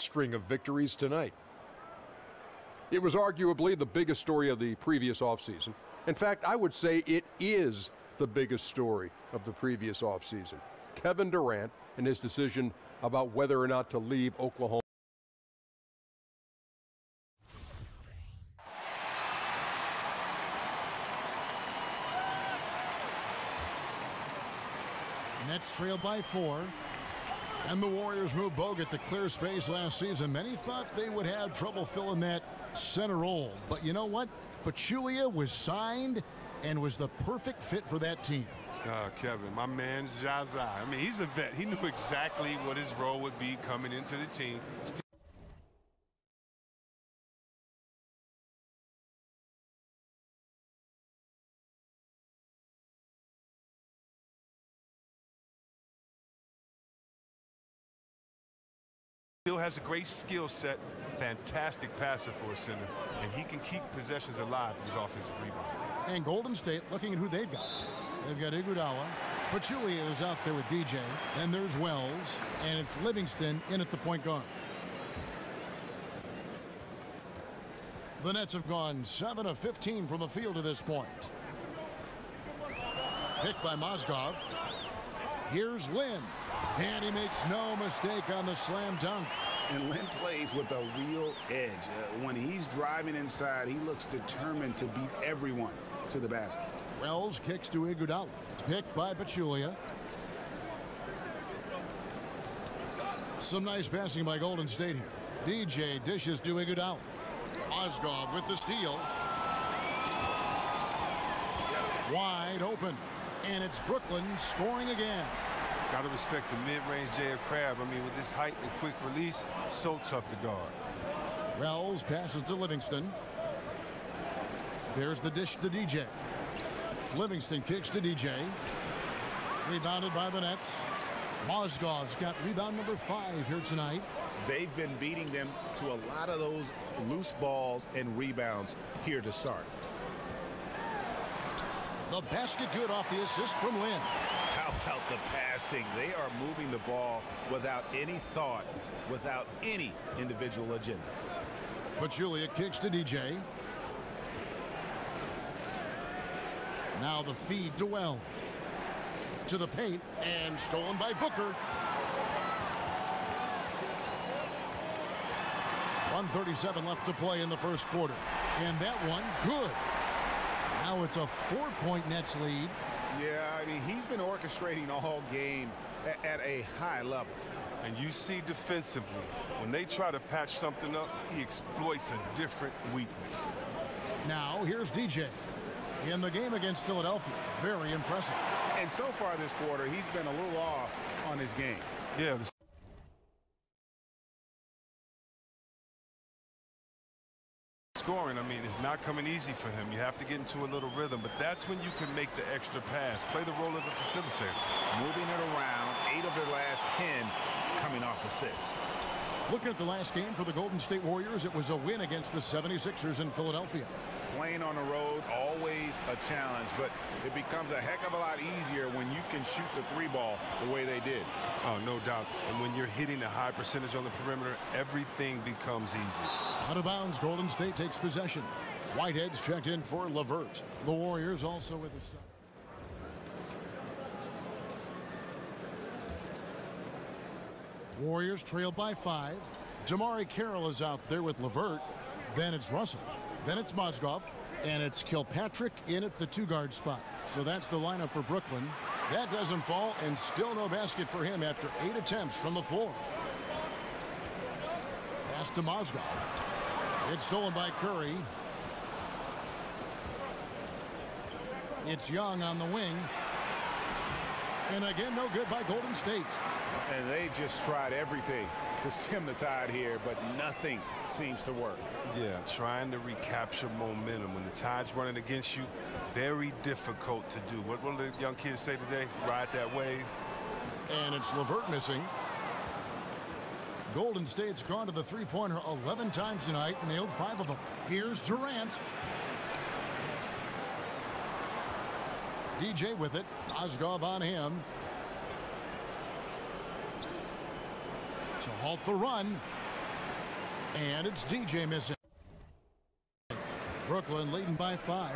string of victories tonight. It was arguably the biggest story of the previous offseason. In fact, I would say it is the biggest story of the previous offseason. Kevin Durant and his decision about whether or not to leave Oklahoma. Nets trail by 4. And the Warriors moved Bogut to clear space last season. Many thought they would have trouble filling that center role. But you know what? Pachulia was signed and was the perfect fit for that team. Kevin, my man Zaza. I mean, he's a vet. He knew exactly what his role would be coming into the team. Still has a great skill set, fantastic passer for a center, and he can keep possessions alive with his offensive rebound. And Golden State looking at who they've got. They've got Iguodala. Pachulia is out there with DJ. Then there's Wells, and it's Livingston in at the point guard. The Nets have gone 7 of 15 from the field to this point. Picked by Mozgov. Here's Lynn. And he makes no mistake on the slam dunk. And Lynn plays with a real edge. When he's driving inside, he looks determined to beat everyone to the basket. Wells kicks to Iguodala. Picked by Pachulia. Some nice passing by Golden State here. DJ dishes to Iguodala. Mozgov with the steal. Wide open. And it's Brooklyn scoring again. Got to respect the mid-range J.R. Crab. I mean, with this height and quick release, so tough to guard. Wells passes to Livingston. There's the dish to DJ. Livingston kicks to DJ. Rebounded by the Nets. Mozgov's got rebound number 5 here tonight. They've been beating them to a lot of those loose balls and rebounds here to start. The basket good off the assist from Lynn. How about the passing? They are moving the ball without any thought, without any individual agendas. Pachulia kicks to DJ. Now the feed to Wells. To the paint and stolen by Booker. 1:37 left to play in the first quarter. And that one good. Now it's a 4-point Nets lead. Yeah, I mean, he's been orchestrating all game at a high level. And you see defensively, when they try to patch something up, he exploits a different weakness. Now here's DJ. In the game against Philadelphia, very impressive. And so far this quarter, he's been a little off on his game. Yeah. Scoring, I mean, it's not coming easy for him. You have to get into a little rhythm, but that's when you can make the extra pass. Play the role of a facilitator. Moving it around, 8 of their last 10 coming off assists. Looking at the last game for the Golden State Warriors, it was a win against the 76ers in Philadelphia. Playing on the road, always a challenge, but it becomes a heck of a lot easier when you can shoot the 3 ball the way they did. Oh, no doubt. And when you're hitting a high percentage on the perimeter, everything becomes easy. Out of bounds, Golden State takes possession. Whitehead's checked in for LeVert. The Warriors also with a sub. Warriors trail by 5. Damari Carroll is out there with LeVert. Then it's Russell. Then it's Mozgov. And it's Kilpatrick in at the 2-guard spot. So that's the lineup for Brooklyn. That doesn't fall, and still no basket for him after 8 attempts from the floor. Pass to Mozgov. It's stolen by Curry. It's Young on the wing. And again, no good by Golden State. And they just tried everything to stem the tide here, but nothing seems to work. Yeah, trying to recapture momentum. When the tide's running against you, very difficult to do. What will the young kids say today? Ride that wave. And it's LeVert missing. Golden State's gone to the three-pointer 11 times tonight, nailed 5 of them. Here's Durant. DJ with it. Mozgov on him. To halt the run. And it's DJ missing. Brooklyn leading by 5.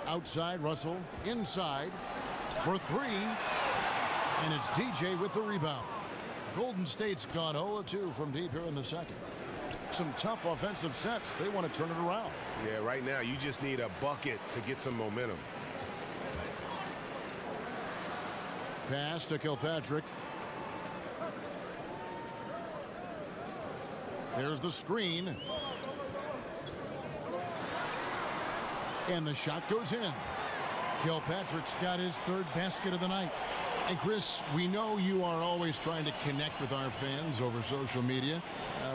Outside Russell, inside for 3. And it's DJ with the rebound. Golden State's gone 0-2 from deep here in the second. Some tough offensive sets. They want to turn it around. Yeah, right now you just need a bucket to get some momentum. Pass to Kilpatrick. There's the screen. And the shot goes in. Kilpatrick's got his 3rd basket of the night. And Chris, we know you are always trying to connect with our fans over social media.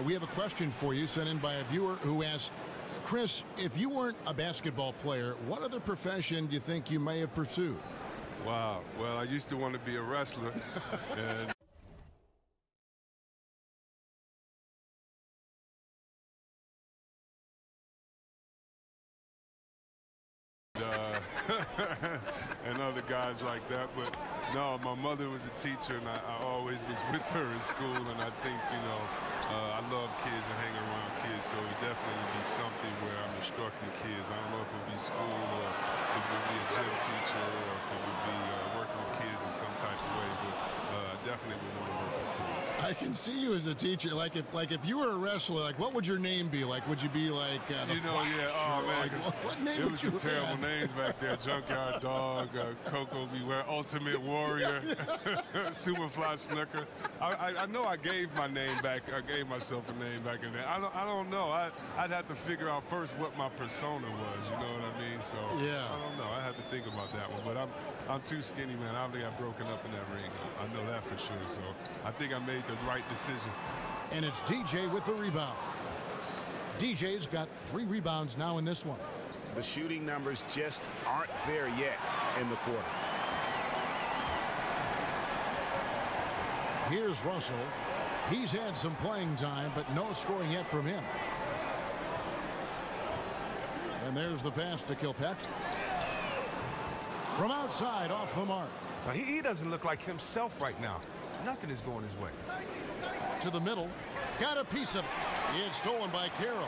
We have a question for you sent in by a viewer who asks, Chris, if you weren't a basketball player, what other profession do you think you may have pursued? Wow. Well, I used to want to be a wrestler. And and other guys like that, but no, my mother was a teacher, and I always was with her in school, and I think, you know, I love kids and hanging around kids, so it would definitely be something where I'm instructing kids. I don't know if it would be school or if it would be a gym teacher or if it would be working with kids in some type of way, but I definitely would want to work with kids. I can see you as a teacher. Like if you were a wrestler, like what would your name be? Like would you be like the Flash? Yeah, oh man, like, what name it would was you some terrible have? names back there. Junkyard Dog, Coco Beware, Ultimate Warrior, Superfly Snooker. I know I gave my name back. I gave myself a name back in there. I don't know. I'd have to figure out first what my persona was. You know what I mean? So yeah, I don't know. I have to think about that one. But I'm too skinny, man. I think I've broken up in that ring. I know that for sure. So I think I made the right decision. And it's DJ with the rebound. DJ's got 3 rebounds now in this one. The shooting numbers just aren't there yet in the quarter. Here's Russell. He's had some playing time, but no scoring yet from him. And there's the pass to Kilpatrick. From outside, off the mark. Now, he doesn't look like himself right now. Nothing is going his way. To the middle. Got a piece of it. It's stolen by Carroll.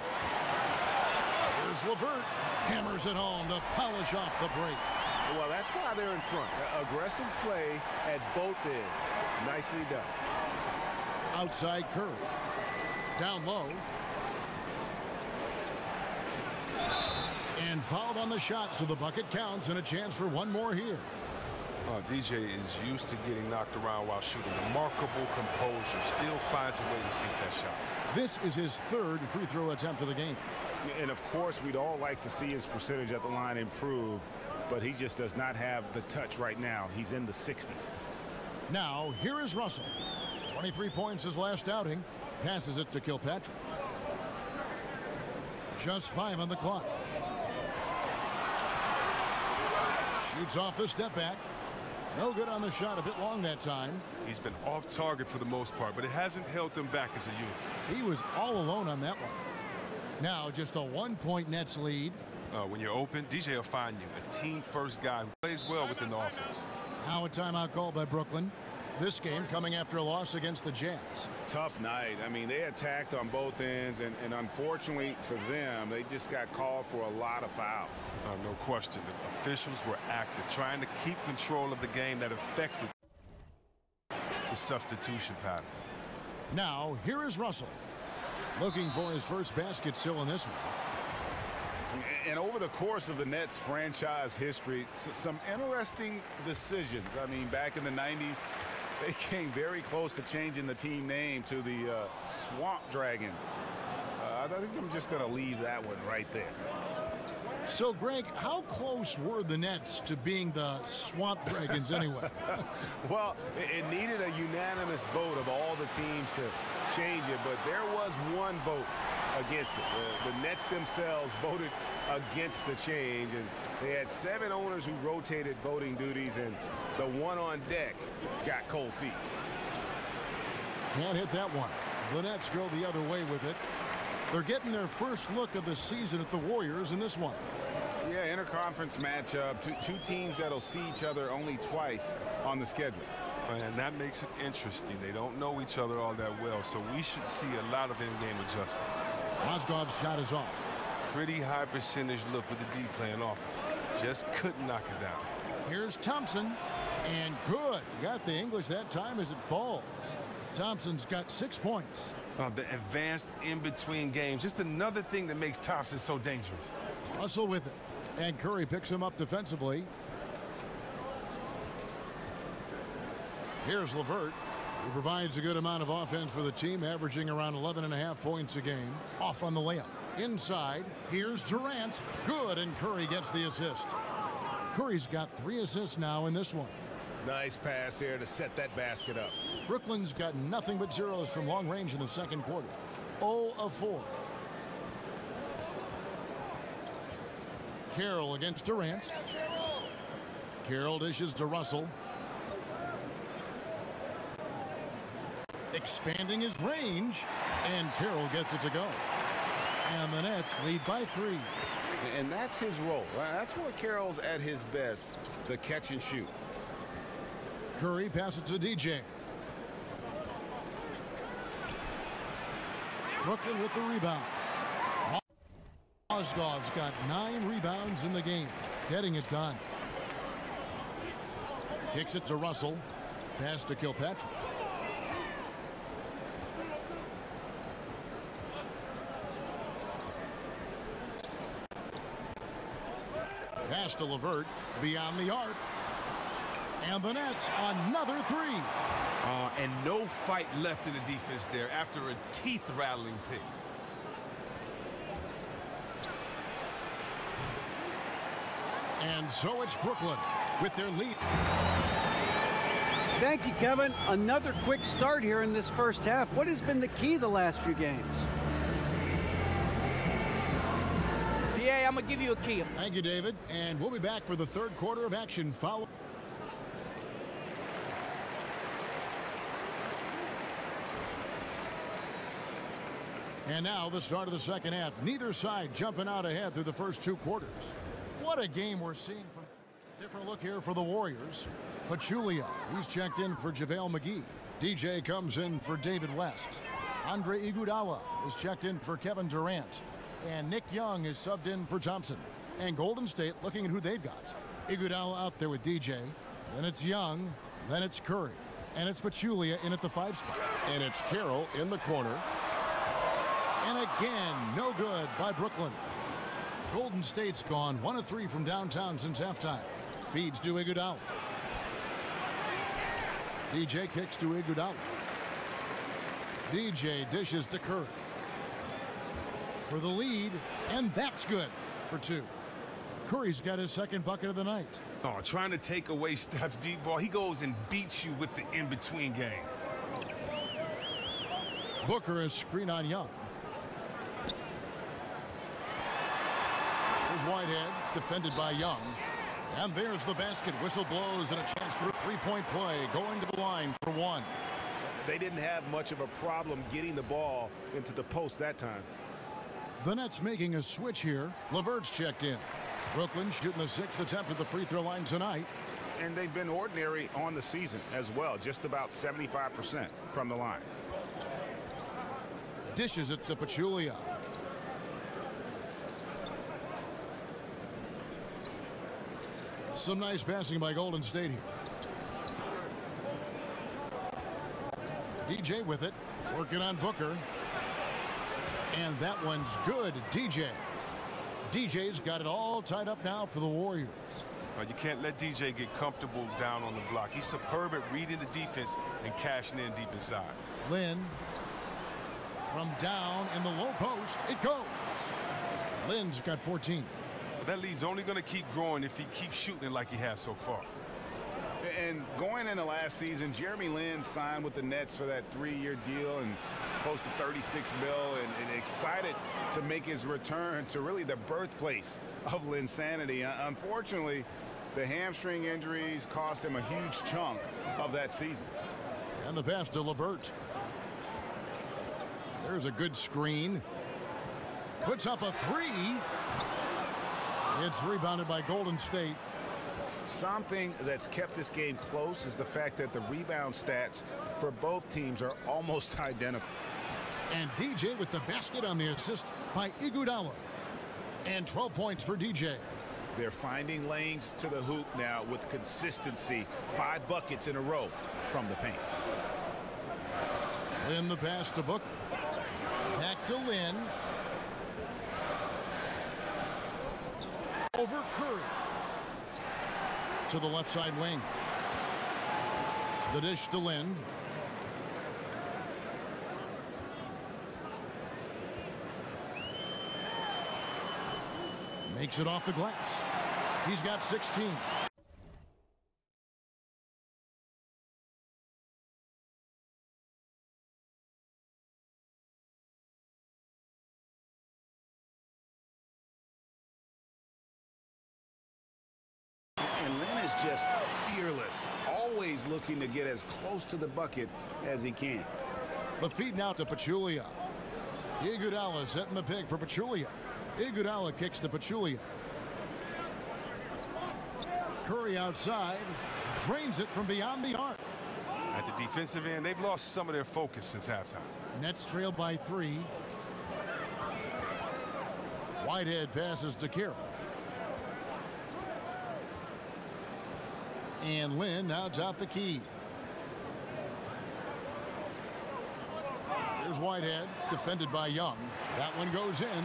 Here's LeVert. Hammers it home to polish off the break. Well, that's why they're in front. Aggressive play at both ends. Nicely done. Outside Curry. Down low. And fouled on the shot, so the bucket counts and a chance for one more here. DJ is used to getting knocked around while shooting. Remarkable composure. Still finds a way to sink that shot. This is his 3rd free throw attempt of the game. And of course, we'd all like to see his percentage at the line improve, but he just does not have the touch right now. He's in the 60s. Now, here is Russell. 23 points his last outing. Passes it to Kilpatrick. Just 5 on the clock. Shoots off the step back. No good on the shot, a bit long that time. He's been off target for the most part, but it hasn't held them back as a unit. He was all alone on that one. Now just a 1-point Nets lead. When you're open, DJ will find you. A team-first guy who plays well within the offense. Now a timeout called by Brooklyn. This game coming after a loss against the Jazz. Tough night. I mean, they attacked on both ends, and unfortunately for them, they just got called for a lot of fouls. No question. The officials were active, trying to keep control of the game that affected the substitution pattern. Now, here is Russell. Looking for his first basket still in this one. And over the course of the Nets franchise history, some interesting decisions. I mean, back in the 90s, they came very close to changing the team name to the Swamp Dragons. I think I'm just going to leave that one right there. So, Greg, how close were the Nets to being the Swamp Dragons anyway? Well, it needed a unanimous vote of all the teams to change it, but there was one vote against it. The Nets themselves voted against the change, and they had 7 owners who rotated voting duties, and the one on deck got cold feet. Can't hit that one. The Nets go the other way with it. They're getting their first look of the season at the Warriors in this one. Yeah, interconference matchup. Two teams that'll see each other only twice on the schedule. And that makes it interesting. They don't know each other all that well, so we should see a lot of in-game adjustments. Mozgov's shot is off. Pretty high percentage look with the D playing off. Just couldn't knock it down. Here's Thompson, and good. Got the English that time as it falls. Thompson's got 6 points. The advanced in-between games, just another thing that makes Thompson so dangerous. Russell with it, and Curry picks him up defensively. Here's LeVert. He provides a good amount of offense for the team, averaging around 11.5 points a game. Off on the layup. Inside, here's Durant. Good, and Curry gets the assist. Curry's got 3 assists now in this one. Nice pass here to set that basket up. Brooklyn's got nothing but zeros from long range in the second quarter. 0 of 4. Carroll against Durant. Carroll dishes to Russell. Expanding his range, and Carroll gets it to go. And the Nets lead by 3. And that's his role. That's where Carroll's at his best, the catch and shoot. Curry passes to DJ. Brooklyn with the rebound. Mozgov's got 9 rebounds in the game, getting it done. Kicks it to Russell. Pass to Kilpatrick. Pass to LeVert, beyond the arc. And the Nets, another 3. And no fight left in the defense there after a teeth-rattling pick. And so it's Brooklyn with their lead. Thank you, Kevin. Another quick start here in this first half. What has been the key the last few games? Yeah, I'm going to give you a key. Thank you, David. And we'll be back for the third quarter of action. And now the start of the second half. Neither side jumping out ahead through the first 2 quarters. What a game we're seeing from. Different look here for the Warriors. Pachulia, he's checked in for JaVale McGee. DJ comes in for David West. Andre Iguodala is checked in for Kevin Durant. And Nick Young is subbed in for Thompson. And Golden State looking at who they've got. Iguodala out there with DJ. Then it's Young. Then it's Curry. And it's Pachulia in at the 5 spot. And it's Carroll in the corner. And again, no good by Brooklyn. Golden State's gone 1 of 3 from downtown since halftime. Feeds to Iguodala. DJ kicks to Iguodala. DJ dishes to Curry. For the lead, and that's good for 2. Curry's got his second bucket of the night. Oh, trying to take away Steph's deep ball. He goes and beats you with the in-between game. Booker is screen on Young. Here's Whitehead, defended by Young. And there's the basket. Whistle blows and a chance for a 3-point play. Going to the line for 1. They didn't have much of a problem getting the ball into the post that time. The Nets making a switch here. LeVert's checked in. Brooklyn shooting the 6th attempt at the free throw line tonight. And they've been ordinary on the season as well. Just about 75% from the line. Dishes it to Pachulia. Some nice passing by Golden State here. DJ with it. Working on Booker. And that one's good. DJ's got it all tied up now for the Warriors. You can't let DJ get comfortable down on the block. He's superb at reading the defense and cashing in deep inside. Lynn from down in the low post. It goes. Lynn's got 14. That lead's only going to keep growing if he keeps shooting it like he has so far. And going into last season, Jeremy Lin signed with the Nets for that 3-year deal and close to $36 million, and excited to make his return to really the birthplace of Linsanity. Unfortunately, the hamstring injuries cost him a huge chunk of that season. And the pass to LeVert. There's a good screen. Puts up a 3. It's rebounded by Golden State. Something that's kept this game close is the fact that the rebound stats for both teams are almost identical. And DJ with the basket on the assist by Iguodala. And 12 points for DJ. They're finding lanes to the hoop now with consistency. 5 buckets in a row from the paint. Lynn the pass to Booker. Back to Lynn. Over Curry. To the left side wing. The dish to Lynn. Makes it off the glass. He's got 16. And Lynn is just fearless, always looking to get as close to the bucket as he can. The feed now to Pachulia. Iguodala setting the pick for Pachulia. Iguodala kicks to Pachulia. Curry outside, drains it from beyond the arc. At the defensive end, they've lost some of their focus since halftime. Nets trail by 3. Whitehead passes to Carroll. And Lynn now top the key. Here's Whitehead, defended by Young. That one goes in.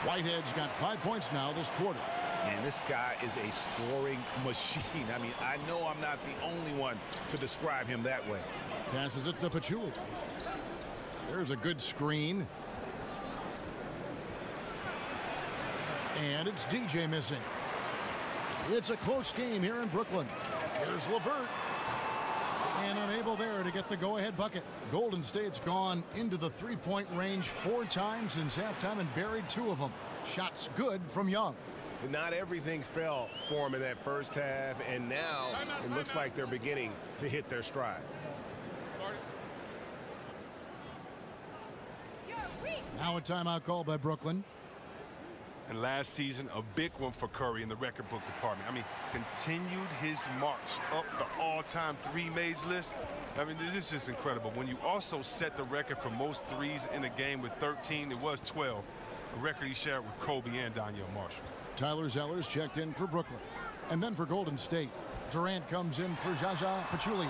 Whitehead's got 5 points now this quarter. Man, this guy is a scoring machine. I mean, I know I'm not the only one to describe him that way. Passes it to Pachulia. There's a good screen. And it's DJ missing. It's a close game here in Brooklyn. Here's LeVert. And unable there to get the go-ahead bucket. Golden State's gone into the three-point range 4 times since halftime and buried 2 of them. Shots good from Young. Not everything fell for him in that first half, and now it looks like they're beginning to hit their stride. Now a timeout call by Brooklyn. And last season, a big one for Curry in the record book department. I mean, continued his march up the all-time three-made list. I mean, this is just incredible. When you also set the record for most threes in a game with 13, it was 12. A record he shared with Kobe and Donyell Marshall. Tyler Zeller's checked in for Brooklyn. And then for Golden State, Durant comes in for Zaza Pachulia.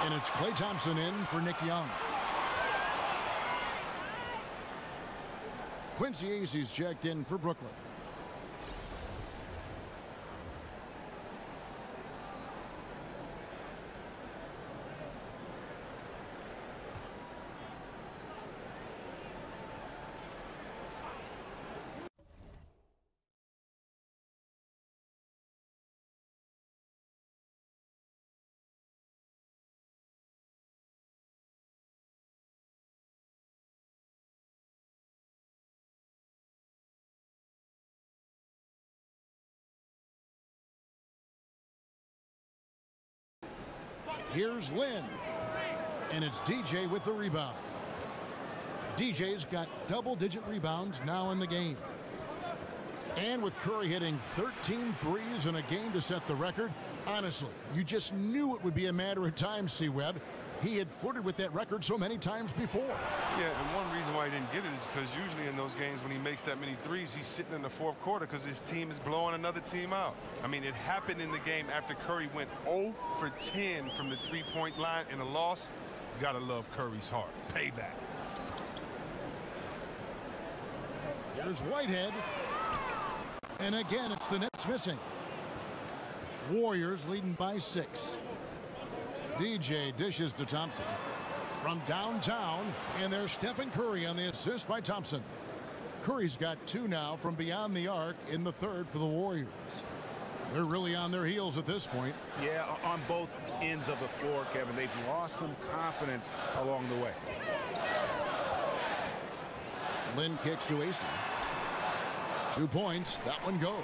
And it's Klay Thompson in for Nick Young. Quincy Acy's checked in for Brooklyn. Here's Lynn. And it's DJ with the rebound. DJ's got double-digit rebounds now in the game. And with Curry hitting 13 threes in a game to set the record, honestly, you just knew it would be a matter of time, C-Webb. He had flirted with that record so many times before. Yeah, and one reason why he didn't get it is because usually in those games when he makes that many threes, he's sitting in the fourth quarter because his team is blowing another team out. I mean, it happened in the game after Curry went 0 for 10 from the three-point line in a loss. You gotta love Curry's heart. Payback. Here's Whitehead. And again, it's the Nets missing. Warriors leading by 6. DJ dishes to Thompson from downtown, and there's Stephen Curry on the assist by Thompson. Curry's got 2 now from beyond the arc in the third for the Warriors. They're really on their heels at this point. Yeah, on both ends of the floor, Kevin. They've lost some confidence along the way. Lynn kicks to Acy. 2 points. That one goes.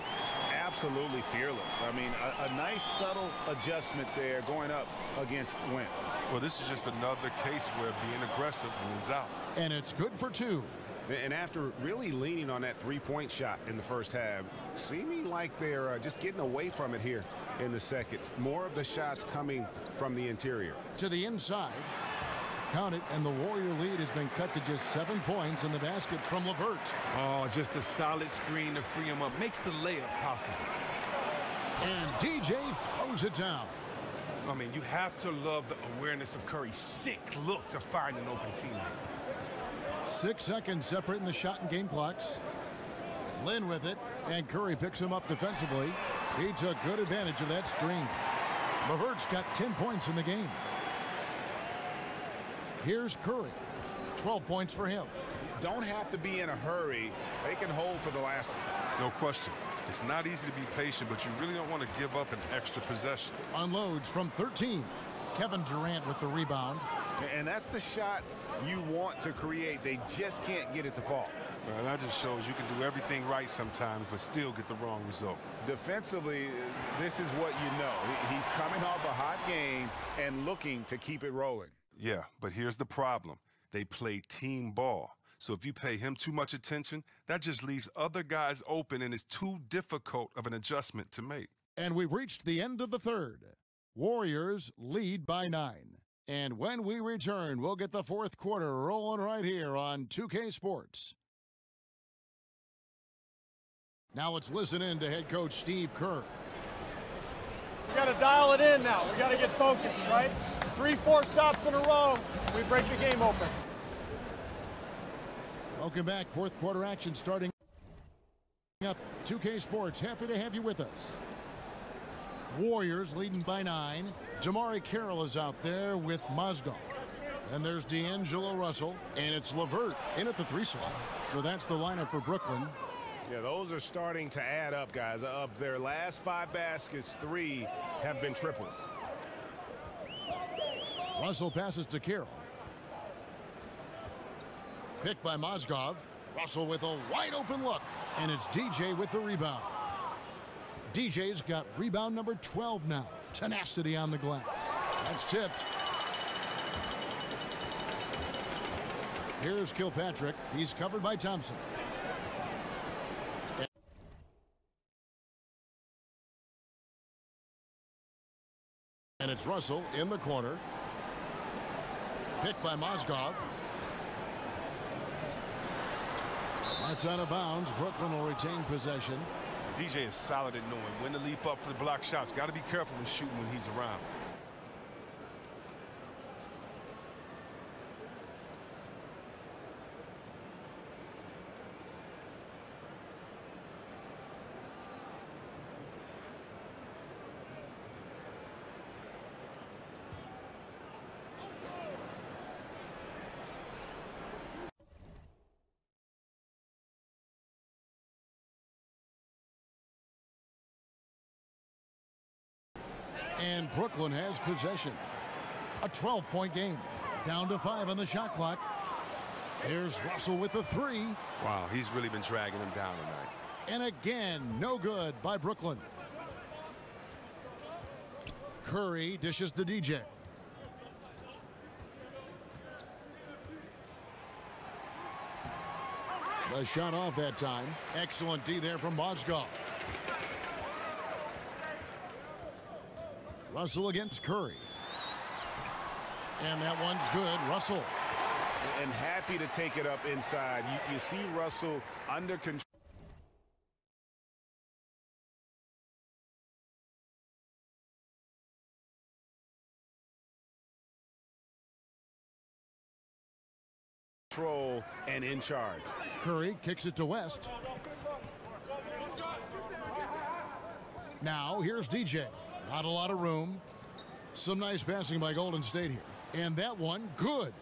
Absolutely fearless. I mean, a nice subtle adjustment there going up against Wynn. Well, this is just another case where being aggressive wins out. And it's good for 2. And after really leaning on that three-point shot in the first half, seeming like they're just getting away from it here in the second. More of the shots coming from the interior. To the inside. Count it, and the Warrior lead has been cut to just 7 points in the basket from LeVert. Oh, just a solid screen to free him up. Makes the layup possible. And DJ throws it down. I mean, you have to love the awareness of Curry's sick look to find an open teammate. 6 seconds separating the shot and game clocks. Lynn with it, and Curry picks him up defensively. He took good advantage of that screen. LeVert's got 10 points in the game. Here's Curry. 12 points for him. Don't have to be in a hurry. They can hold for the last one. No question. It's not easy to be patient, but you really don't want to give up an extra possession. Unloads from 13. Kevin Durant with the rebound. And that's the shot you want to create. They just can't get it to fall. Well, that just shows you can do everything right sometimes, but still get the wrong result. Defensively, this is what you know. He's coming off a hot game and looking to keep it rolling. Yeah, but here's the problem. They play team ball. So if you pay him too much attention, that just leaves other guys open and is too difficult of an adjustment to make. And we've reached the end of the third. Warriors lead by 9. And when we return, we'll get the fourth quarter rolling right here on 2K Sports. Now let's listen in to head coach Steve Kerr. We got to dial it in now. We got to get focused, right? 3-4 stops in a row, we break the game open. Welcome back. Fourth quarter action starting up. 2K Sports, happy to have you with us. Warriors leading by 9. Jamari Carroll is out there with Mozgov. And there's D'Angelo Russell, and it's LeVert in at the 3 slot. So that's the lineup for Brooklyn. Yeah, those are starting to add up, guys. Of their last 5 baskets, 3 have been triples. Russell passes to Carroll. Picked by Mozgov. Russell with a wide open look. And it's DJ with the rebound. DJ's got rebound number 12 now. Tenacity on the glass. That's tipped. Here's Kilpatrick. He's covered by Thompson. And it's Russell in the corner. Picked by Mozgov. That's out of bounds. Brooklyn will retain possession. DJ is solid at knowing when to leap up for the block shots. Got to be careful with shooting when he's around. And Brooklyn has possession. A 12-point game. Down to 5 on the shot clock. There's Russell with the 3. Wow, he's really been dragging them down tonight. And again, no good by Brooklyn. Curry dishes to DJ. The shot off that time. Excellent D there from Mozgov. Russell against Curry. And that one's good. Russell. And happy to take it up inside. You see Russell under control and in charge. Curry kicks it to West. Now here's DJ. Not a lot of room. Some nice passing by Golden State here. And that one, good.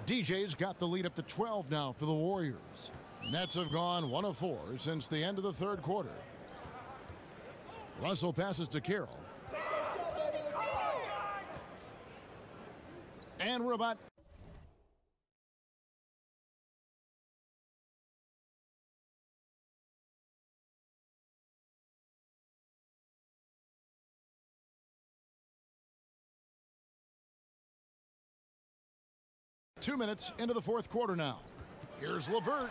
DJ's got the lead up to 12 now for the Warriors. Nets have gone 1 of 4 since the end of the third quarter. Russell passes to Carroll. And we're about 2 minutes into the fourth quarter now. Here's LeVert.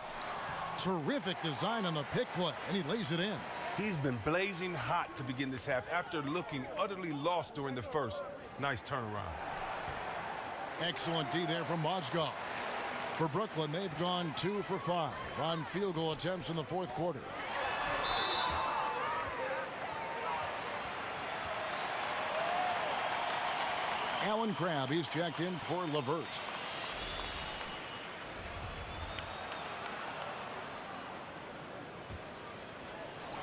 Terrific design on the pick play, and he lays it in. He's been blazing hot to begin this half after looking utterly lost during the first. Nice turnaround. Excellent D there from Mozgov. For Brooklyn, they've gone 2 for 5 on field goal attempts in the fourth quarter. Alan Crabb, he's checked in for LeVert.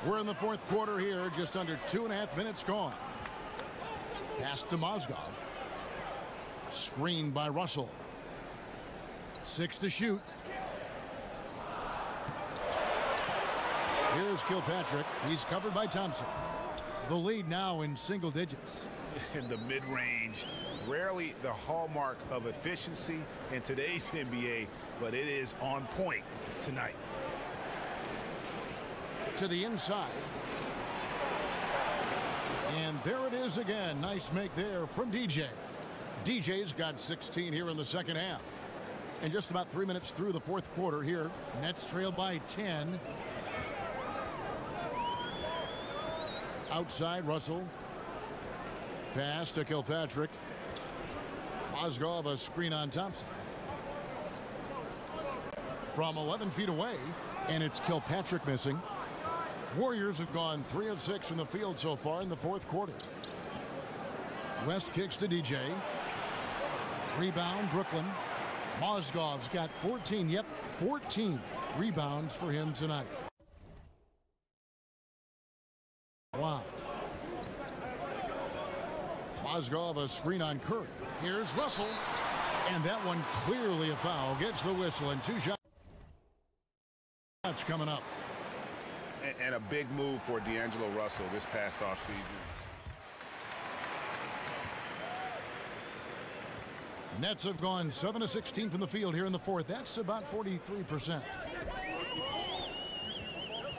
We're in the fourth quarter here, just under 2.5 minutes gone. Pass to Mozgov. Screened by Russell. 6 to shoot. Here's Kilpatrick. He's covered by Thompson. The lead now in single digits. In the mid-range, rarely the hallmark of efficiency in today's NBA, but it is on point tonight. To the inside. And there it is again. Nice make there from DJ. DJ's got 16 here in the second half. And just about 3 minutes through the fourth quarter here. Nets trail by 10. Outside, Russell. Pass to Kilpatrick. Mozgov, a screen on Thompson. From 11 feet away, and it's Kilpatrick missing. Warriors have gone 3 of 6 in the field so far in the fourth quarter. West kicks to DJ. Rebound, Brooklyn. Mozgov's got 14. Yep, 14 rebounds for him tonight. Wow. Mozgov, a screen on Curry. Here's Russell. And that one clearly a foul. Gets the whistle and 2 shots coming up. And a big move for D'Angelo Russell this past offseason. Nets have gone 7 of 16 from the field here in the fourth. That's about 43%.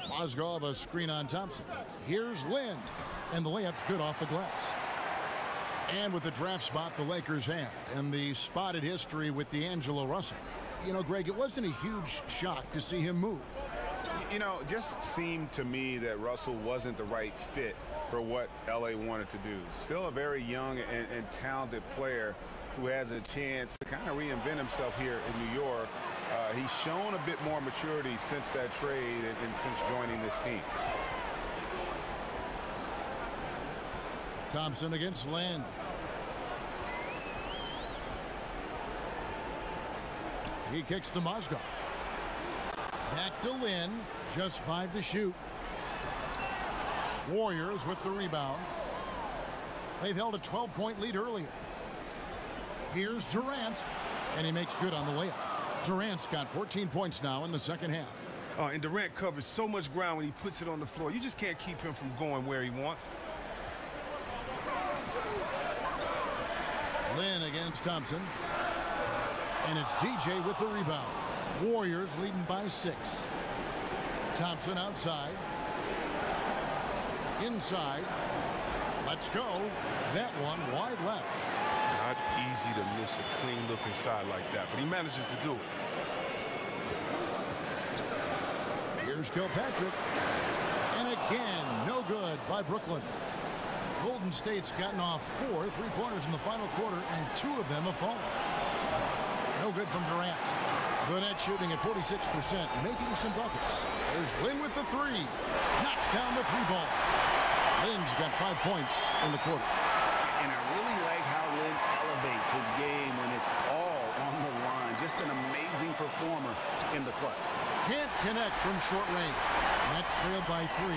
Mozgov, a screen on Thompson. Here's Lind. And the layup's good off the glass. And with the draft spot the Lakers have and the spotted history with D'Angelo Russell. You know, Greg, it wasn't a huge shock to see him move. You know, it just seemed to me that Russell wasn't the right fit for what LA wanted to do. Still a very young and talented player who has a chance to kind of reinvent himself here in New York. He's shown a bit more maturity since that trade and since joining this team. Thompson against Lind. He kicks to Mozgov. Back to Lind. Just 5 to shoot. Warriors with the rebound. They've held a 12-point lead earlier. Here's Durant. And he makes good on the layup. Durant's got 14 points now in the second half. And Durant covers so much ground when he puts it on the floor. You just can't keep him from going where he wants. Lind against Thompson. And it's DJ with the rebound. Warriors leading by 6. Thompson outside. Inside. Let's go. That one wide left. Not easy to miss a clean look inside like that, but he manages to do it. Here's Kilpatrick. And again, no good by Brooklyn. Golden State's gotten off 4 3-pointers in the final quarter, and 2 of them have fallen. No good from Durant. The net shooting at 46%, making some buckets. There's Lind with the 3. Knocks down the 3-ball. Lind's got 5 points in the quarter. And I really like how Lind elevates his game when it's all on the line. Just an amazing performer in the clutch. Can't connect from short range. Nets trailed by 3.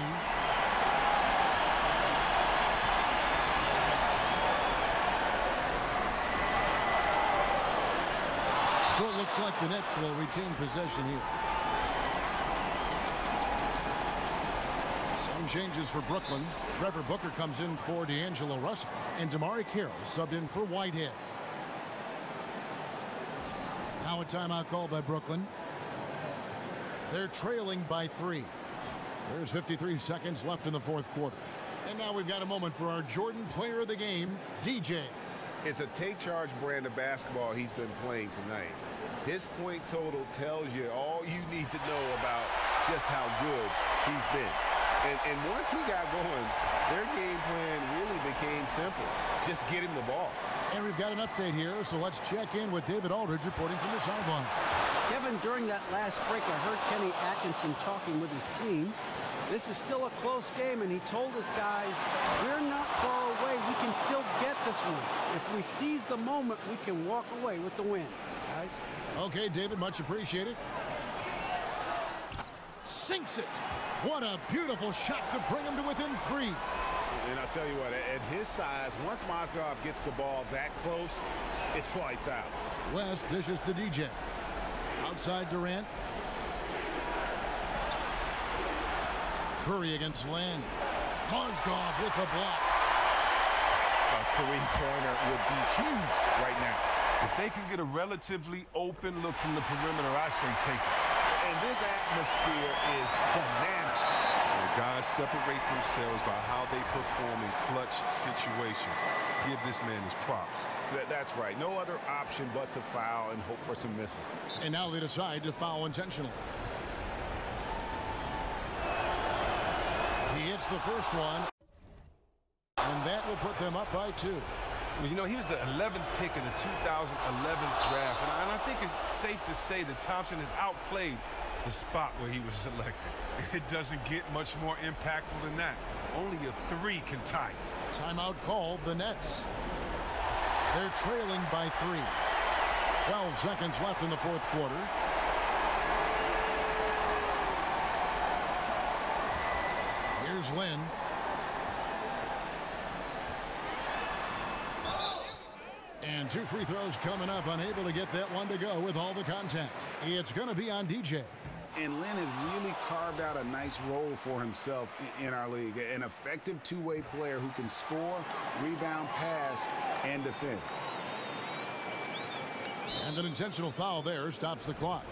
So it looks like the Nets will retain possession here. Some changes for Brooklyn. Trevor Booker comes in for D'Angelo Russell. And Damari Carroll subbed in for Whitehead. Now a timeout called by Brooklyn. They're trailing by 3. There's 53 seconds left in the fourth quarter. And now we've got a moment for our Jordan player of the game, DJ. It's a take-charge brand of basketball he's been playing tonight. His point total tells you all you need to know about just how good he's been. And once he got going, their game plan really became simple. Just get him the ball. And we've got an update here, so let's check in with David Aldridge reporting from the sideline. Kevin, during that last break, I heard Kenny Atkinson talking with his team. This is still a close game, and he told us guys, we're not far away. We can still get this one. If we seize the moment, we can walk away with the win. Guys? Okay, David, much appreciated. Sinks it. What a beautiful shot to bring him to within 3. And I'll tell you what, at his size, once Mozgov gets the ball that close, it's lights out. West dishes to DJ. Outside Durant. Curry against Lynn. Mozgov with the block. A three-pointer would be huge right now. If they can get a relatively open look from the perimeter, I say take it. And this atmosphere is bananas. The guys separate themselves by how they perform in clutch situations. Give this man his props. That's right. No other option but to foul and hope for some misses. And now they decide to foul intentionally. He hits the first one, and that will put them up by 2. Well, you know, he was the 11th pick in the 2011 draft, and I think it's safe to say that Thompson has outplayed the spot where he was selected. It doesn't get much more impactful than that. Only a 3 can tie it. Timeout called the Nets. They're trailing by 3. 12 seconds left in the fourth quarter. Here's Lynn. And 2 free throws coming up, unable to get that one to go with all the contact. It's going to be on DJ. And Lynn has really carved out a nice role for himself in our league. An effective two-way player who can score, rebound, pass, and defend. And an intentional foul there stops the clock.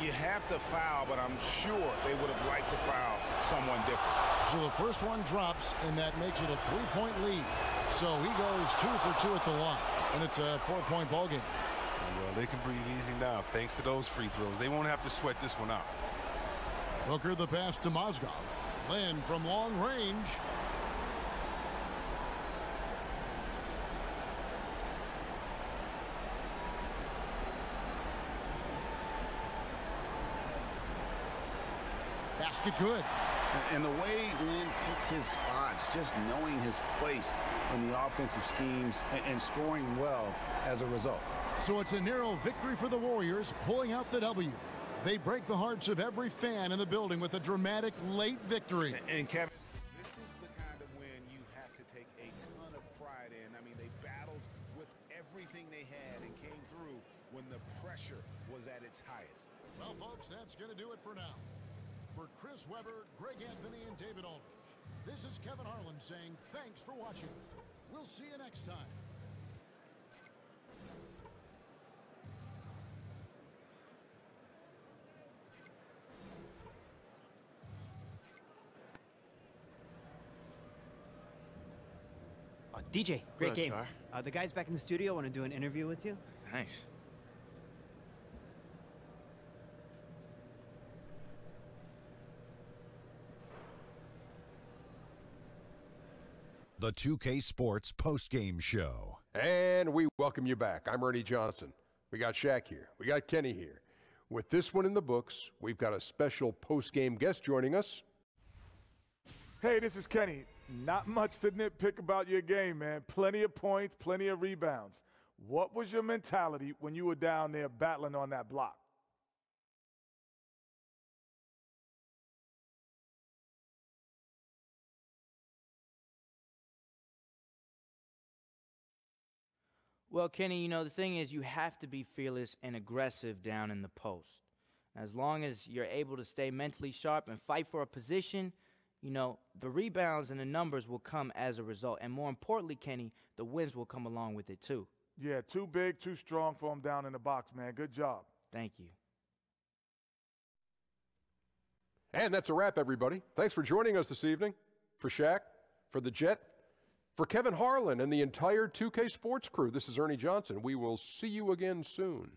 You have to foul, but I'm sure they would have liked to foul someone different. So the first one drops, and that makes it a 3-point lead. So he goes 2 for 2 at the line, and it's a 4-point ball game. Well, they can breathe easy now thanks to those free throws. They won't have to sweat this one out. Booker the pass to Mozgov. Lynn from long range. Basket good. And the way Lynn picks his spots, just knowing his place in the offensive schemes and scoring well as a result. So it's a narrow victory for the Warriors, pulling out the W. They break the hearts of every fan in the building with a dramatic late victory. And Kevin, this is the kind of win you have to take a ton of pride in. I mean, they battled with everything they had and came through when the pressure was at its highest. Well, folks, that's going to do it for now. For Chris Webber, Greg Anthony, and David Aldridge, this is Kevin Harlan saying thanks for watching. We'll see you next time. DJ, great Good, game. Char. The guys back in the studio want to do an interview with you. Nice. The 2K Sports postgame show. And we welcome you back. I'm Ernie Johnson. We got Shaq here. We got Kenny here. With this one in the books, we've got a special postgame guest joining us. Hey, this is Kenny. Not much to nitpick about your game, man. Plenty of points, plenty of rebounds. What was your mentality when you were down there battling on that block? Well, Kenny, you know, the thing is you have to be fearless and aggressive down in the post. As long as you're able to stay mentally sharp and fight for a position, you know, the rebounds and the numbers will come as a result. And more importantly, Kenny, the wins will come along with it too. Yeah, too big, too strong for him down in the box, man. Good job. Thank you. And that's a wrap, everybody. Thanks for joining us this evening. For Shaq, for the Jet, For Kevin Harlan and the entire 2K Sports crew, this is Ernie Johnson. We will see you again soon.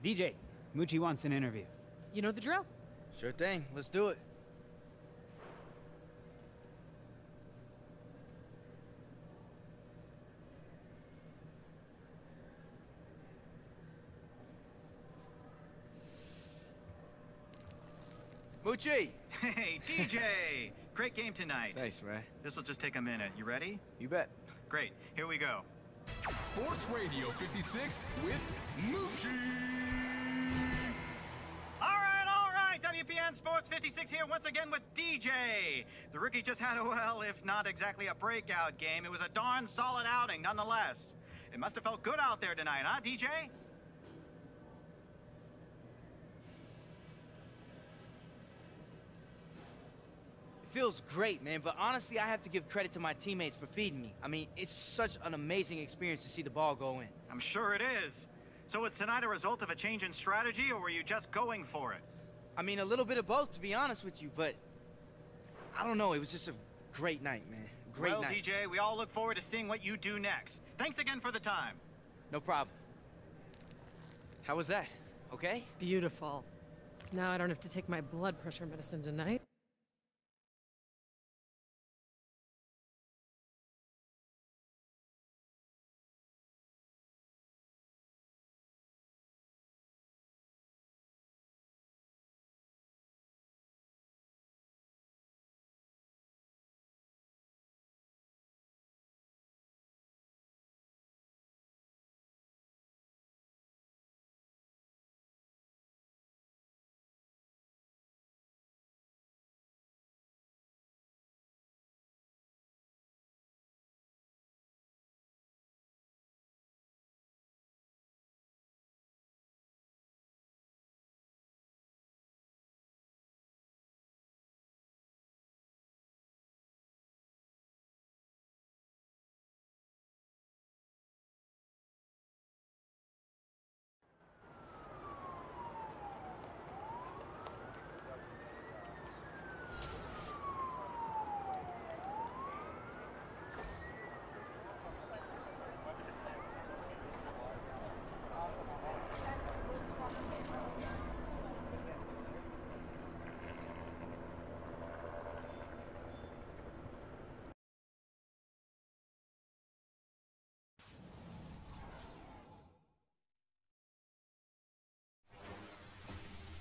DJ, Moochie wants an interview. You know the drill. Sure thing. Let's do it. Moochie! Hey, DJ! Great game tonight. Thanks, Ray. This'll just take a minute. You ready? You bet. Great. Here we go. Sports Radio 56 with Moochie. All right. WPN Sports 56 here once again with DJ. The rookie just had a, well, if not exactly a breakout game, it was a darn solid outing nonetheless. It must have felt good out there tonight, huh, DJ? Feels great, man, but honestly, I have to give credit to my teammates for feeding me. I mean, it's such an amazing experience to see the ball go in. I'm sure it is. So was tonight a result of a change in strategy, or were you just going for it? I mean, a little bit of both, to be honest with you, but I don't know. It was just a great night, man. Great night. Well, DJ, we all look forward to seeing what you do next. Thanks again for the time. No problem. How was that? Okay? Beautiful. Now I don't have to take my blood pressure medicine tonight.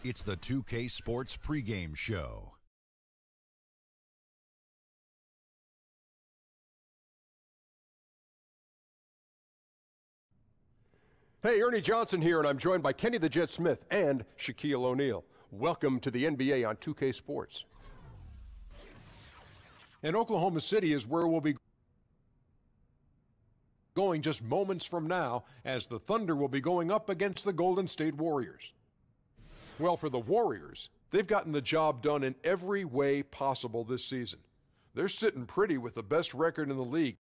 It's the 2K Sports pregame show. Hey, Ernie Johnson here, and I'm joined by Kenny the Jet Smith and Shaquille O'Neal. Welcome to the NBA on 2K Sports. And Oklahoma City is where we'll be going just moments from now, as the Thunder will be going up against the Golden State Warriors. Well, for the Warriors, they've gotten the job done in every way possible this season. They're sitting pretty with the best record in the league.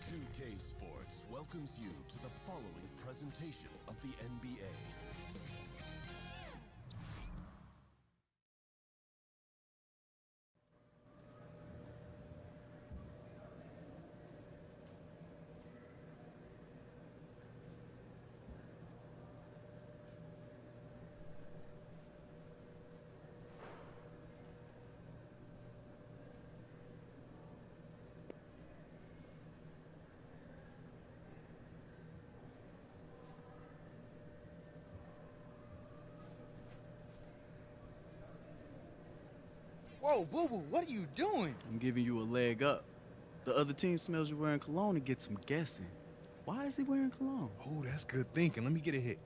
2K Sports welcomes you to the following presentation of the NBA. Whoa, boo-boo, what are you doing? I'm giving you a leg up. The other team smells you wearing cologne and gets them guessing. Why is he wearing cologne? Oh, that's good thinking. Let me get a hit.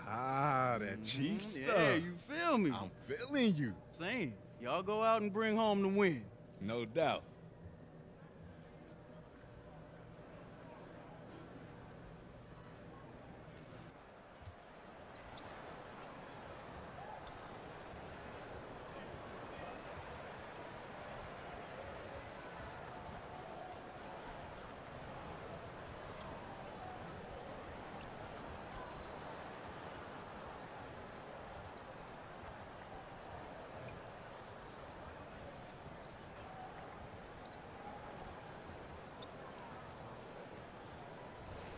Ah, that cheap stuff. Yeah, you feel me? I'm feeling you. Same. Y'all go out and bring home the win. No doubt.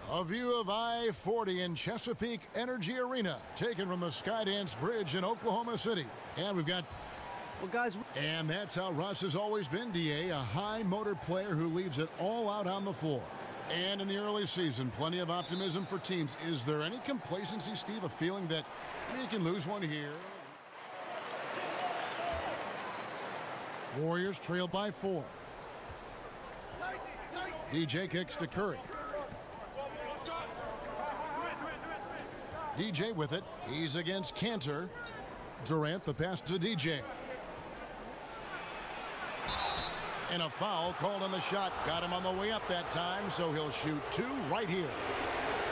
A view of I-40 in Chesapeake Energy Arena, taken from the Skydance Bridge in Oklahoma City. And we've got... Well, guys... And that's how Russ has always been, D.A., a high-motor player who leaves it all out on the floor. And in the early season, plenty of optimism for teams. Is there any complacency, Steve, a feeling that you can lose one here? Warriors trail by 4. DJ kicks to Curry. DJ with it. He's against Cantor. Durant the pass to DJ. And a foul called on the shot. Got him on the way up that time, so he'll shoot 2 right here.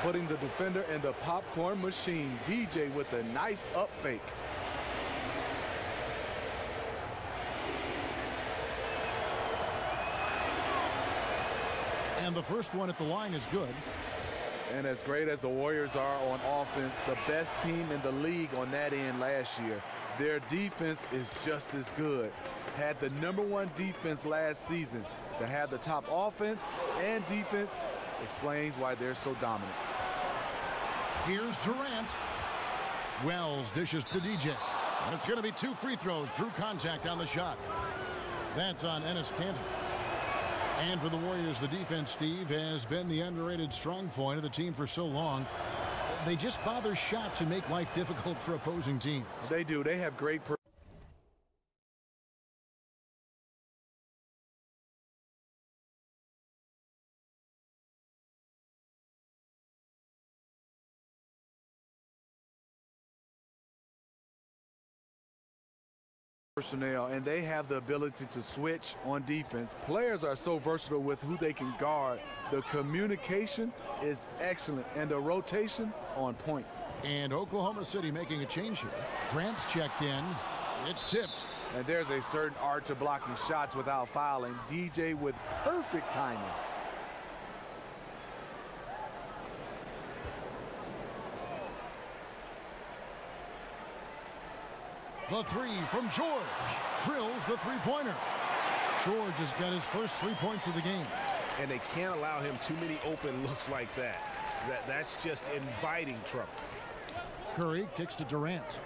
Putting the defender in the popcorn machine. DJ with a nice up fake. And the first one at the line is good. And as great as the Warriors are on offense, the best team in the league on that end last year, their defense is just as good. Had the #1 defense last season. To have the top offense and defense explains why they're so dominant. Here's Durant. Wells dishes to DJ. And it's going to be 2 free throws. Drew contact on the shot. That's on Enes Kanter. And for the Warriors, the defense, Steve, has been the underrated strong point of the team for so long. They just bother shots and make life difficult for opposing teams. They do. They have great personnel, and they have the ability to switch on defense. Players are so versatile with who they can guard. The communication is excellent, and the rotation on point. And Oklahoma City making a change here. Grant's checked in. It's tipped. And there's a certain art to blocking shots without fouling. DJ with perfect timing. The 3 from George. Drills the three-pointer. George has got his first 3 points of the game. And they can't allow him too many open looks like that. That's just inviting trouble. Curry kicks to Durant.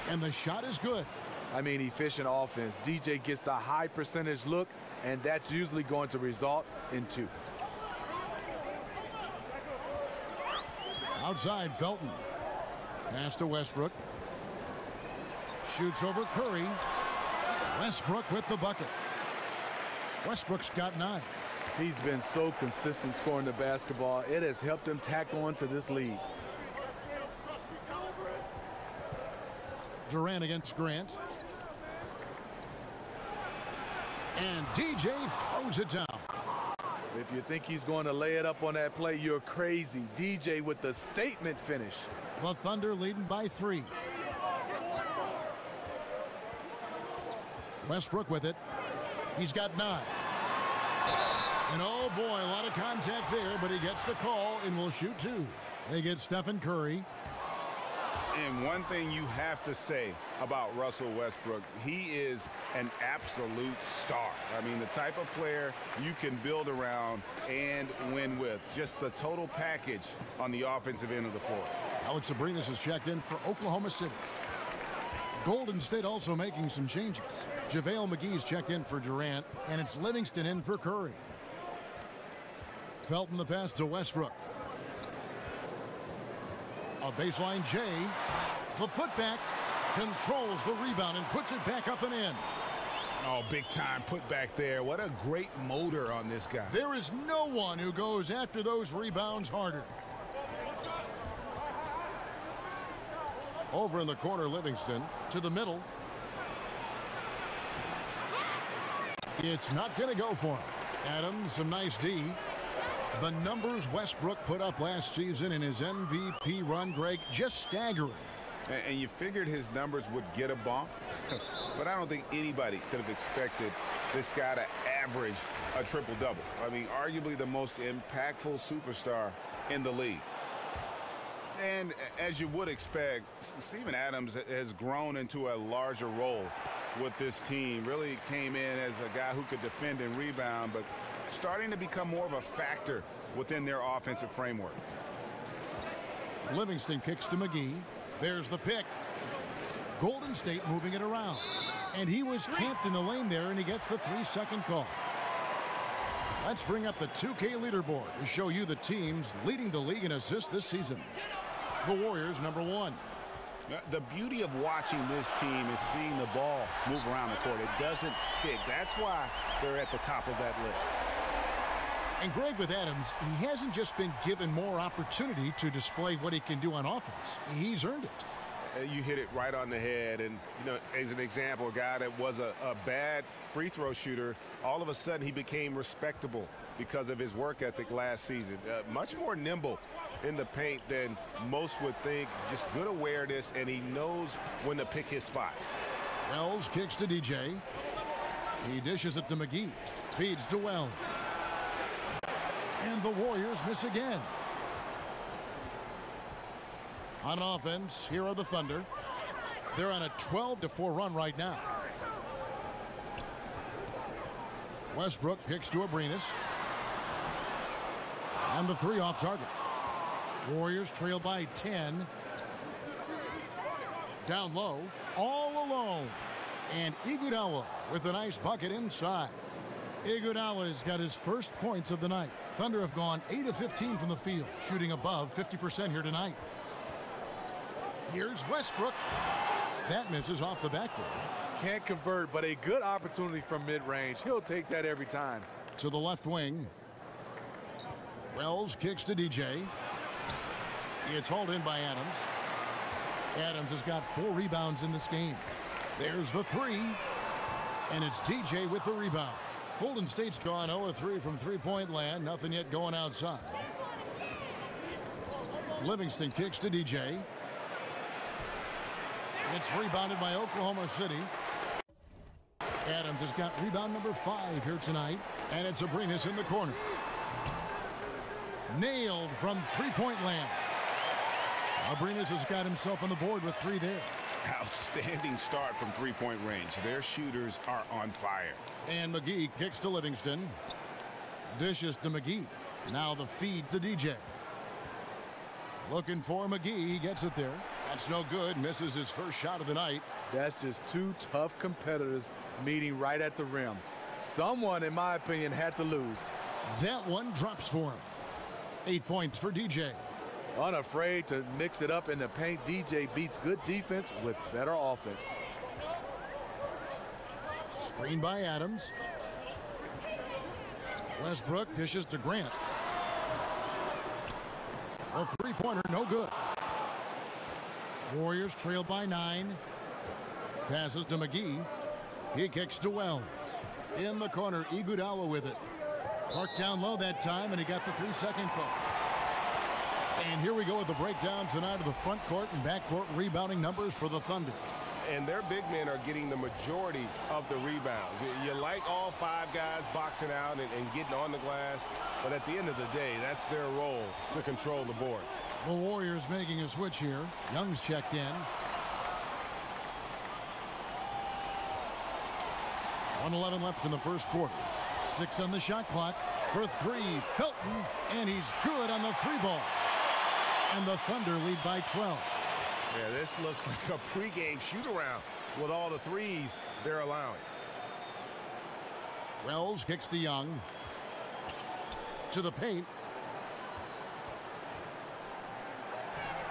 And the shot is good. I mean, efficient offense. DJ gets the high percentage look, and that's usually going to result in 2. Outside, Felton. Pass to Westbrook. Shoots over Curry. Westbrook with the bucket. Westbrook's got 9. He's been so consistent scoring the basketball. It has helped him tack on to this lead. Durant against Grant. And DJ throws it down. If you think he's going to lay it up on that play, you're crazy. DJ with the statement finish. The Thunder leading by 3. Westbrook with it. He's got 9. And oh boy, a lot of contact there, but he gets the call and will shoot 2. They get Stephen Curry. And one thing you have to say about Russell Westbrook, he is an absolute star. I mean, the type of player you can build around and win with. Just the total package on the offensive end of the floor. Alex Abrinas has checked in for Oklahoma City. Golden State also making some changes. JaVale McGee's checked in for Durant, and it's Livingston in for Curry. Felton the pass to Westbrook. A baseline J. The putback controls the rebound and puts it back up and in. Oh, big time put back there. What a great motor on this guy. There is no one who goes after those rebounds harder. Over in the corner, Livingston to the middle. It's not going to go for him. Adams, some nice D. The numbers Westbrook put up last season in his MVP run, Greg, just staggering. And you figured his numbers would get a bump, but I don't think anybody could have expected this guy to average a triple-double. I mean, arguably the most impactful superstar in the league. And as you would expect, Steven Adams has grown into a larger role with this team. Really came in as a guy who could defend and rebound, but starting to become more of a factor within their offensive framework. Livingston kicks to McGee. There's the pick. Golden State moving it around. And he was camped in the lane there, and he gets the 3-second call. Let's bring up the 2K leaderboard to show you the teams leading the league in assists this season. The Warriors, number 1. The beauty of watching this team is seeing the ball move around the court. It doesn't stick. That's why they're at the top of that list. And Greg, with Adams, he hasn't just been given more opportunity to display what he can do on offense. He's earned it. You hit it right on the head. And, you know, as an example, a guy that was a bad free throw shooter, all of a sudden he became respectable because of his work ethic last season. Much more nimble in the paint than most would think. Just good awareness, and he knows when to pick his spots. Wells kicks to DJ. He dishes it to McGee. Feeds to Wells. And the Warriors miss again. On offense, here are the Thunder. They're on a 12-4 run right now. Westbrook kicks to Abrinas. And the 3 off target. Warriors trail by 10. Down low, all alone. And Iguodala with a nice bucket inside. Iguodala's got his first points of the night. Thunder have gone 8 of 15 from the field, shooting above 50% here tonight. Here's Westbrook. That misses off the backboard. Can't convert, but a good opportunity from mid-range. He'll take that every time. To the left wing. Wells kicks to DJ. It's hauled in by Adams. Adams has got 4 rebounds in this game. There's the 3. And it's DJ with the rebound. Golden State's gone 0-3 from three-point land. Nothing yet going outside. Livingston kicks to DJ. It's rebounded by Oklahoma City. Adams has got rebound number 5 here tonight. And it's Abrinas in the corner. Nailed from three-point land. Abrinas has got himself on the board with 3 there. Outstanding start from three-point range. Their shooters are on fire. And McGee kicks to Livingston. Dishes to McGee. Now the feed to DJ. Looking for McGee. He gets it there. That's no good. Misses his first shot of the night. That's just 2 tough competitors meeting right at the rim. Someone, in my opinion, had to lose. That one drops for him. 8 points for DJ. Unafraid to mix it up in the paint, DJ beats good defense with better offense. Screen by Adams. Westbrook dishes to Grant. A three-pointer, no good. Warriors trail by 9. Passes to McGee. He kicks to Wells. In the corner, Iguodala with it. Parked down low that time, and he got the 3-second call. And here we go with the breakdown tonight of the front court and back court rebounding numbers for the Thunder. And their big men are getting the majority of the rebounds. You like all 5 guys boxing out and getting on the glass, but at the end of the day, that's their role to control the board. The Warriors making a switch here. Young's checked in. 1:11 left in the first quarter. 6 on the shot clock. For 3, Felton, and he's good on the 3-ball. And the Thunder lead by 12. Yeah, this looks like a pregame shoot-around with all the threes they're allowing. Wells kicks to Young. To the paint.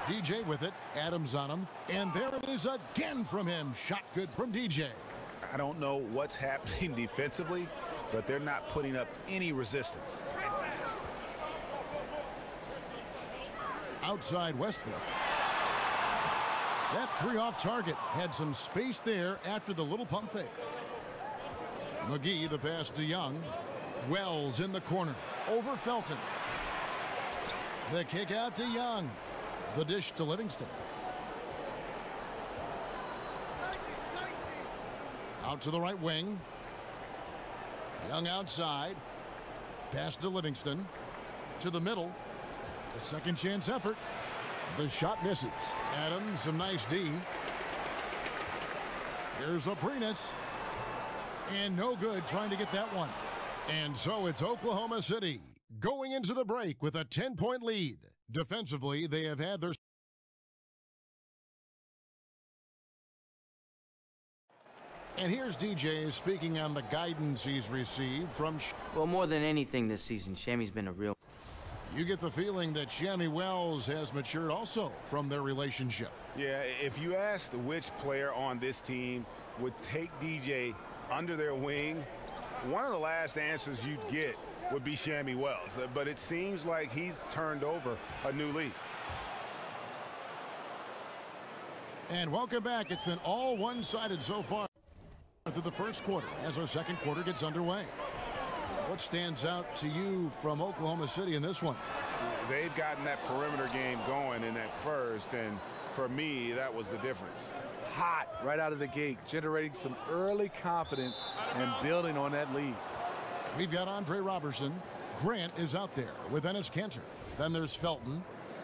DJ with it. Adams on him. And there it is again from him. Shot good from DJ. I don't know what's happening defensively, but they're not putting up any resistance. Outside Westbrook. That 3 off target. Had some space there after the little pump fake. McGee, the pass to Young. Wells in the corner. Over Felton. The kick out to Young. The dish to Livingston. Out to the right wing. Young outside. Pass to Livingston. To the middle. A second chance effort. The shot misses. Adams, some nice D. Here's Abrinas. And no good trying to get that one. And so it's Oklahoma City going into the break with a 10-point lead. Defensively, they have had their... And here's DJ speaking on the guidance he's received from... Well, more than anything this season, Shammy's been a real... You get the feeling that Shammy Wells has matured also from their relationship. Yeah, if you asked which player on this team would take DJ under their wing, one of the last answers you'd get would be Shammy Wells. But it seems like he's turned over a new leaf. And welcome back. It's been all one-sided so far through the first quarter as our second quarter gets underway. What stands out to you from Oklahoma City in this one? They've gotten that perimeter game going in that first, and for me, that was the difference. Hot right out of the gate, generating some early confidence and building on that lead. We've got Andre Robertson. Grant is out there with Ennis Cantor. Then there's Felton,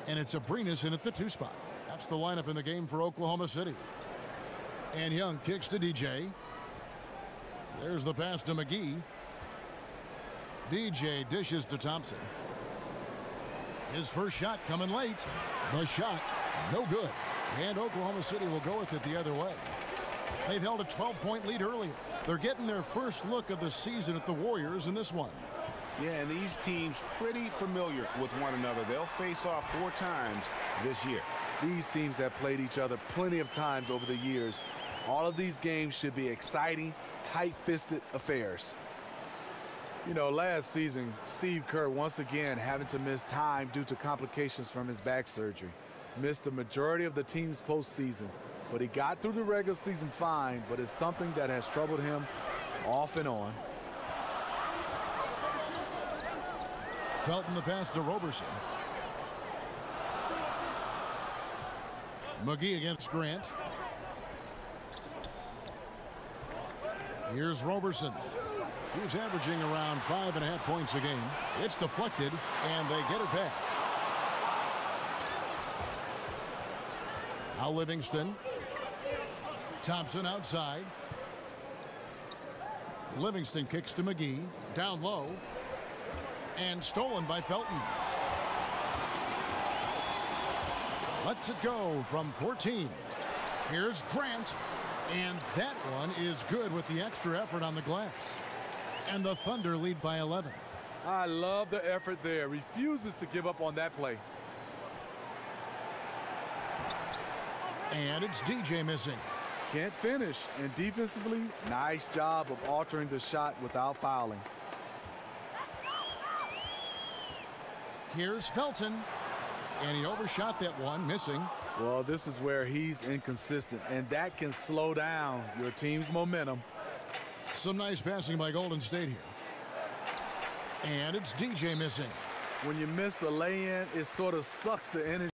and it's Abrinas in at the 2 spot. That's the lineup in the game for Oklahoma City. And Young kicks to DJ. There's the pass to McGee. DJ dishes to Thompson. His first shot coming late. The shot, no good. And Oklahoma City will go with it the other way. They've held a 12-point lead earlier. They're getting their first look of the season at the Warriors in this one. Yeah, and these teams pretty familiar with one another. They'll face off 4 times this year. These teams have played each other plenty of times over the years. All of these games should be exciting, tight-fisted affairs. You know, last season, Steve Kerr once again having to miss time due to complications from his back surgery. Missed the majority of the team's postseason, but he got through the regular season fine, but it's something that has troubled him off and on. Felton the pass to Roberson. McGee against Grant. Here's Roberson. He's averaging around 5.5 points a game. It's deflected, and they get it back. Now Livingston. Thompson outside. Livingston kicks to McGee. Down low. And stolen by Felton. Lets it go from 14. Here's Grant. And that one is good with the extra effort on the glass. And the Thunder lead by 11. I love the effort there. Refuses to give up on that play. And it's DJ missing. Can't finish. And defensively, nice job of altering the shot without fouling. Here's Felton. And he overshot that one, missing. Well, this is where he's inconsistent, and that can slow down your team's momentum. Some nice passing by Golden State here. And it's DJ missing. When you miss a lay-in, it sort of sucks the energy.